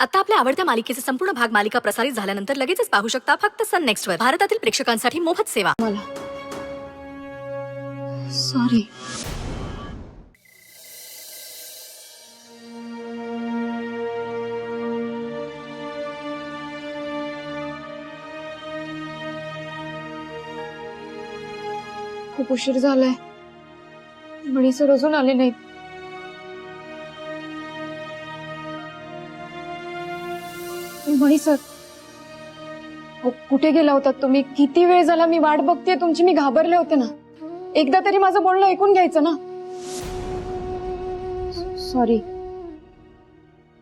आता आपल्या आवडत्या मालिकेचे संपूर्ण भाग मालिका प्रसारित झाल्यानंतर लगेचच पाहू शकता फक्त सन नेक्स्ट वर. भारतातील प्रेक्षकांसाठी मोफत सेवा. मला सॉरी. खूप उशीर झालाय. मणी सर अजून आले नाहीत. मणी सर, कुठे गेला होता तुम्ही? किती वेळ झाला मी वाट बघतेय तुमची. मी घाबरले होते ना. एकदा तरी माझं बोलणं ऐकून घ्यायचं ना. सॉरी.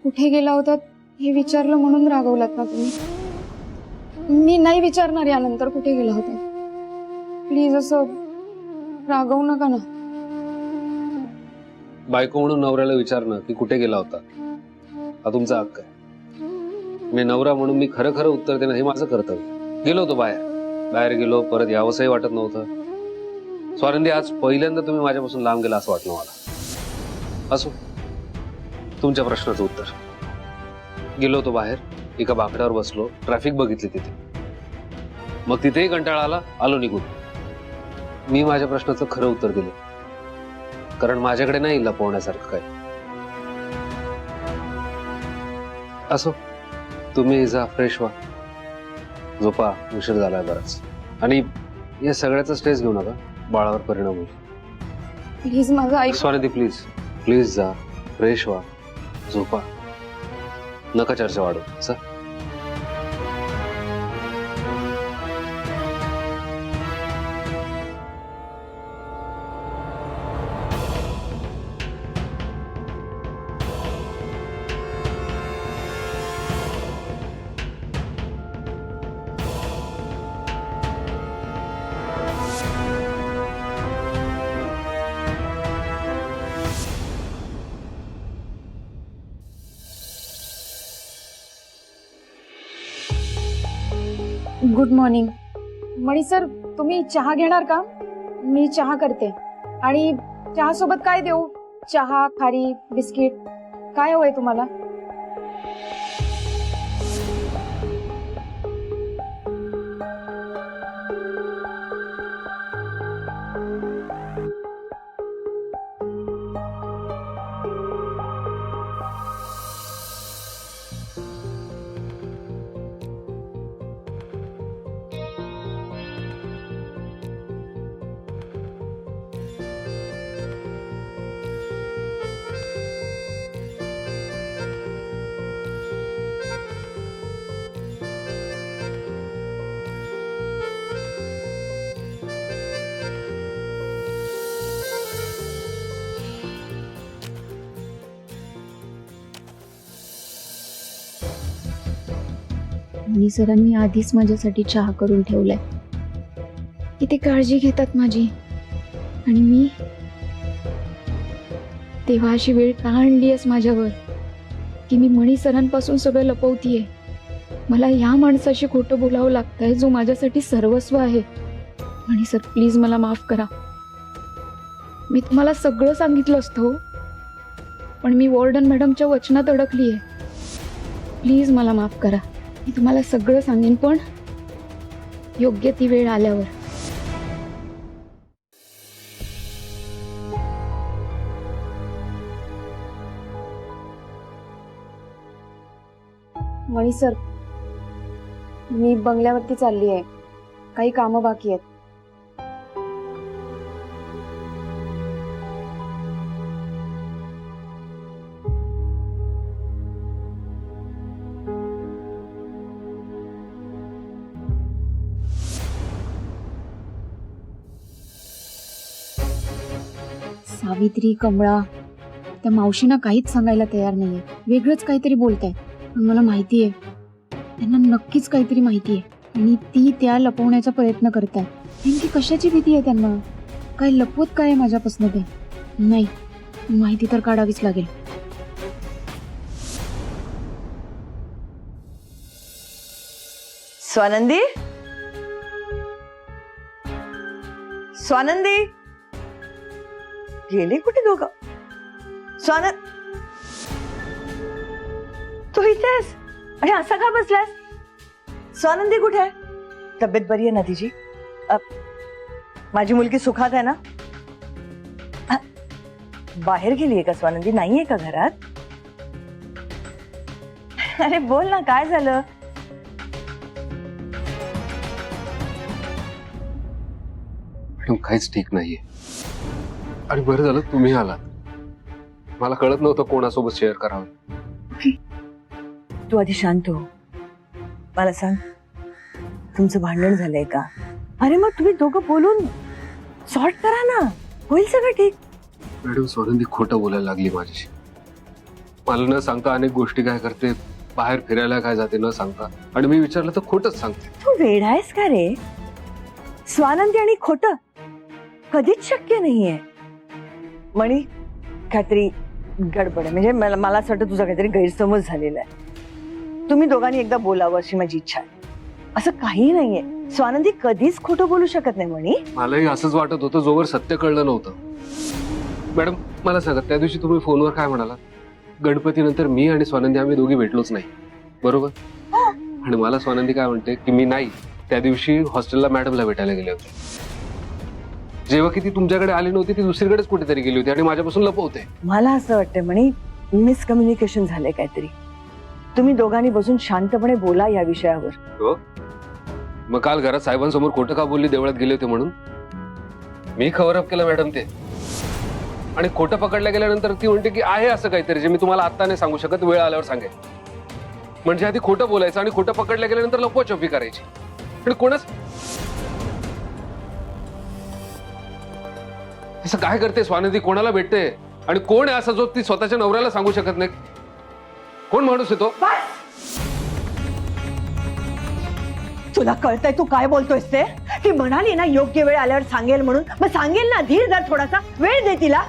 कुठे गेला होता हे विचारलं म्हणून रागवलात ना तुम्ही? मी नाही विचारणार यानंतर कुठे गेला होता. प्लीज असं रागवू नका ना. बायको म्हणून नवऱ्याला विचारणं की कुठे गेला होता हा तुमचा हक्क आहे. मी नवरा म्हणून मी खरं खरं उत्तर देणं हे माझं कर्तव्य. गेलो होतो बाहेर गेलो, परत यावंसही वाटत नव्हतं. स्वानंदी, आज पहिल्यांदा तुम्ही माझ्यापासून लांब गेला असं वाटलं मला. असो, तुमच्या प्रश्नाचं उत्तर. गेलो होतो बाहेर, एका बाकड्यावर बसलो, ट्रॅफिक बघितली तिथे. मग तिथेही कंटाळा आला, आलो निघून. मी माझ्या प्रश्नाचं खरं उत्तर दिलं, कारण माझ्याकडे नाही लपवण्यासारखं काय. असो, तुम्ही जा, फ्रेश व्हा, झोपा, उशीर झालाय बराच. आणि या सगळ्याचा स्ट्रेस घेऊ नका, बाळावर परिणाम होईल. प्लीज माझं ऐक. स्वानंदी, प्लीज प्लीज जा, फ्रेश व्हा, झोपा, नका चर्चा वाढवू. Sir, good morning. मणी सर, तुम्ही चहा घेणार का? मी चहा करते. आणि चहा सोबत काय देऊ? चहा, खारी, बिस्किट, काय हवंय तुम्हाला? मणी सरांनी आधीच माझ्यासाठी चहा करून ठेवलाय. किती काळजी घेतात माझी. आणि मी तेव्हा अशी वेळ का आणलीयस माझ्यावर की मी मणी सरांपासून सगळं लपवतीये. मला या माणसाशी खोटं बोलावं लागतंय जो माझ्यासाठी सर्वस्व आहे. मणी सर, प्लीज मला माफ करा. मी तुम्हाला सगळं सांगितलं असतं, पण मी वॉर्डन मॅडमच्या वचनात अडकलीये. प्लीज मला माफ करा. मी तुम्हाला सगळं सांगेन, पण योग्य ती वेळ आल्यावर. मणी सर, मी बंगल्यावरती चालली आहे. काही कामं बाकी आहेत. सावित्री, कमळा, त्या मावशींना काहीच सांगायला तयार नाहीये. वेगळंच काहीतरी बोलतायत. पण मला माहितीये त्यांना नक्कीच काहीतरी माहितीये आणि ती त्या लपवण्याचा प्रयत्न करतायत. नेमकी कशाची भीती आहे त्यांना? काय लपवत काय आहे माझ्यापासून ते? नाही, माहिती तर काढावीच लागेल. स्वानंदी, स्वानंदी, गेले कुठे दोघं? तू इथेस आणि असा का बसलास? स्वानंदी कुठे आहे? तब्येत बरी आहे ना तिची? माझी मुलगी सुखात आहे ना? बाहेर गेलीये का स्वानंदी? नाहीये का घरात? अरे बोल ना, काय झालं? मॅडम काहीच ठीक नाहीये आणि बरं झालं तुम्ही आलात. मला कळत नव्हतं कोणासोबत शेअर करावं. तू आधी शांत हो. मला सांग, तुमचं भांडण झालंय का? अरे मग तुम्ही दोघं बोलून सॉर्ट करा ना, होईल सगळं ठीक. मॅडम स्वानंदी खोटं बोलायला लागली माझ्याशी. मला न सांगता अनेक गोष्टी काय करते, बाहेर फिरायला काय जाते न सांगता, आणि मी विचारलं तर खोटच सांगते. तू वेडा आहेस का रे? स्वानंदी आणि खोटं कधीच शक्य नाहीये. म्हणी काहीतरी गडबड आहे, म्हणजे मला असं वाटतं तुझा काहीतरी गैरसमज झालेला आहे. तुम्ही दोघांनी एकदा बोलावं अशी माझी इच्छा आहे. असं काही नाहीये, स्वानंदी कधीच खोटं बोलू शकत नाही. म्हणी मलाही असंच वाटत होतं जोवर सत्य कळलं नव्हतं. मॅडम मला सांगा, त्या दिवशी तुम्ही फोनवर काय म्हणाला? गणपती नंतर मी आणि स्वानंदी आम्ही दोघी भेटलोच नाही, बरोबर? आणि मला स्वानंदी काय म्हणते की मी नाही, त्या दिवशी हॉस्टेलला मॅडमला भेटायला गेले होते. जेव्हा की ती तुमच्याकडे आली नव्हती, ती दुसरीकडेच कुठेतरी गेली होती आणि माझ्यापासून लपवते. मला असं वाटतं म्हणे मिसकम्युनिकेशन झालंय काहीतरी. तुम्ही दोघांनी बसून शांतपणे बोला या विषयावर. हो, मग काल घरात साहेबांसमोर खोटं का बोलली देवळात गेले होते म्हणून? मी कव्हर अप केलं मॅडम ते. आणि खोटं पकडल्या गेल्यानंतर ती म्हणते की आहे असं काहीतरी जे मी तुम्हाला आता नाही सांगू शकत, वेळ आल्यावर सांगेन. म्हणजे आधी खोटं बोलायचं आणि खोटं पकडल्या गेल्यानंतर लपवाछपी करायची. आणि कोणच असं काय करते स्वानंदी? कोणाला भेटते आणि कोण आहे असा जो ती स्वतःच्या नवऱ्याला सांगू शकत नाही? कोण माणूस येतो? तुला कळतंय तू काय बोलतोयस ते? ती म्हणाली ना योग्य वेळ आल्यावर सांगेल म्हणून, मग सांगेल ना. धीर धर, थोडासा वेळ दे तिला.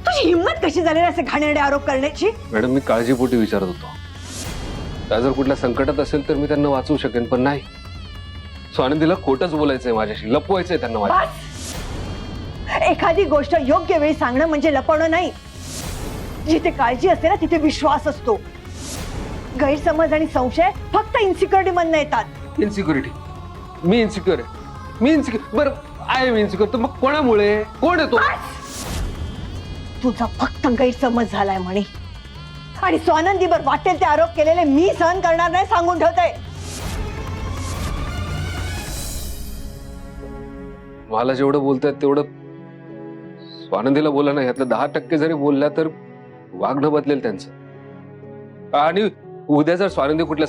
तुझी हिंमत कशी झाली असे घाणेरडे आरोप करण्याची? मॅडम मी काळजीपोटी विचारत होतो. त्या जर कुठल्या संकटात असेल तर मी त्यांना वाचवू शकेन, पण नाही. स्वानंदीला खोटंच बोलायचंय माझ्याशी, लपवायचंय त्यांना माझ्या. एखादी गोष्ट योग्य वेळी सांगणं म्हणजे लपवणं नाही. जिथे काळजी असते ना तिथे विश्वास असतो. गैरसमज आणि संशय फक्त इन्सिक्युरिटी मधनं येतात. इन्सिक्युरिटी? मी इन्सिक्युअर आहे? मी इन्सिक्युअर? बरं आहे मी इन्सिक्युअर, तर मग कोणामुळे? कोण येतो? तुझा फक्त गैरसमज झालाय म्हणे. आणि स्वानंदीवर वाटेल ते आरोप केलेले मी सहन करणार नाही, सांगून ठेवते. मला जेवढं बोलतायत तेवढं स्वानंदीला बोला नाही. यातलं 10% जरी बोलल्या तर वागणं बदलेल त्यांचं. आणि उद्या जर स्वानंदी कुठल्या